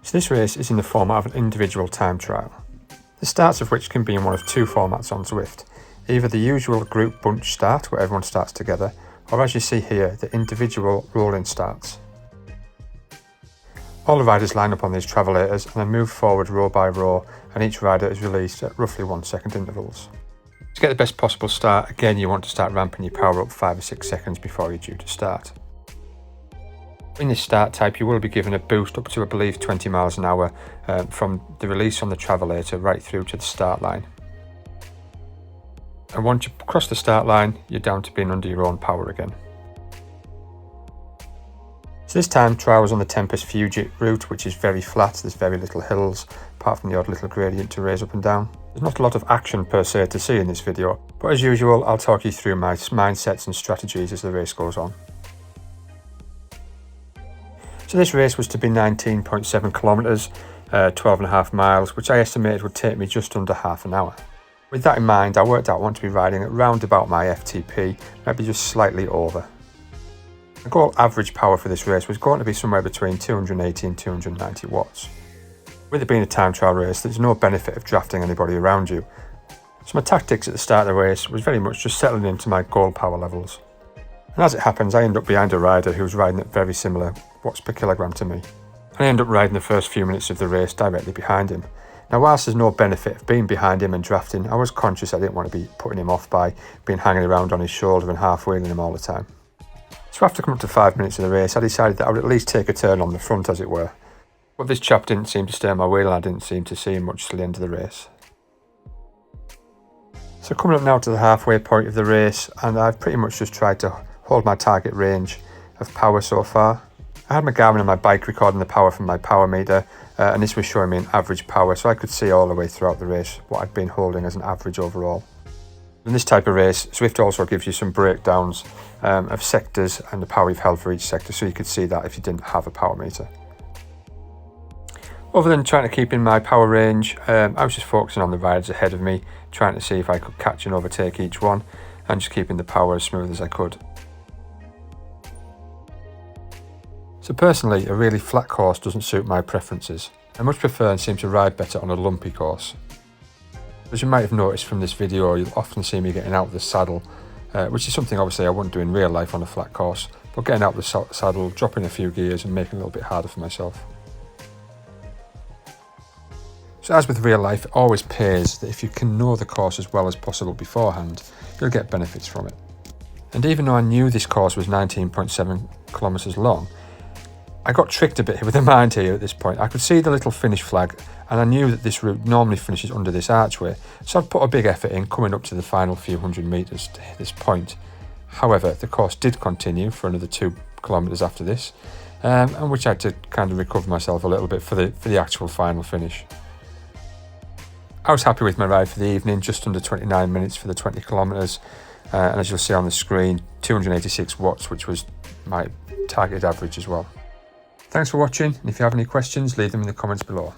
So this race is in the format of an individual time trial, the starts of which can be in one of two formats on Zwift, either the usual group bunch start where everyone starts together, or as you see here, the individual rolling starts. All the riders line up on these travelators and then move forward row by row, and each rider is released at roughly 1 second intervals. To get the best possible start, again you want to start ramping your power up 5 or 6 seconds before you're due to start. In this start type you will be given a boost up to I believe 20 miles an hour from the release on the travelator right through to the start line. And once you cross the start line, you're down to being under your own power again. So this time trial was on the Tempest Fugit route, which is very flat. There's very little hills, apart from the odd little gradient to raise up and down. There's not a lot of action per se to see in this video, but as usual I'll talk you through my mindsets and strategies as the race goes on. So this race was to be 19.7 kilometres, 12.5 miles, which I estimated would take me just under half an hour. With that in mind, I worked out I want to be riding at round about my FTP, maybe just slightly over. The goal average power for this race was going to be somewhere between 280 and 290 watts. With it being a time trial race, there's no benefit of drafting anybody around you. So my tactics at the start of the race was very much just settling into my goal power levels. And as it happens, I end up behind a rider who was riding at very similar watts per kilogram to me. I end up riding the first few minutes of the race directly behind him. Now whilst there's no benefit of being behind him and drafting, I was conscious I didn't want to be putting him off by being hanging around on his shoulder and half wheeling him all the time. So after coming up to 5 minutes of the race, I decided that I would at least take a turn on the front, as it were. But this chap didn't seem to stay on my wheel and I didn't seem to see him much till the end of the race. So coming up now to the halfway point of the race, and I've pretty much just tried to hold my target range of power so far. I had my Garmin on my bike recording the power from my power meter, and this was showing me an average power, so I could see all the way throughout the race what I'd been holding as an average overall. In this type of race, Zwift also gives you some breakdowns of sectors and the power you've held for each sector, so you could see that if you didn't have a power meter. Other than trying to keep in my power range, I was just focusing on the riders ahead of me, trying to see if I could catch and overtake each one, and just keeping the power as smooth as I could. So personally, a really flat course doesn't suit my preferences. I much prefer and seem to ride better on a lumpy course. As you might have noticed from this video, you'll often see me getting out of the saddle, which is something obviously I wouldn't do in real life on a flat course, but getting out of the saddle, dropping a few gears and making it a little bit harder for myself. So as with real life, it always pays that if you can know the course as well as possible beforehand, you'll get benefits from it. And even though I knew this course was 19.7 kilometres long, I got tricked a bit with the mind here at this point. I could see the little finish flag and I knew that this route normally finishes under this archway, so I'd put a big effort in coming up to the final few hundred metres to hit this point. However, the course did continue for another 2 kilometres after this, and which I had to kind of recover myself a little bit for the actual final finish. I was happy with my ride for the evening, just under 29 minutes for the 20 kilometres, and as you'll see on the screen, 286 watts, which was my targeted average as well. Thanks for watching, and if you have any questions, leave them in the comments below.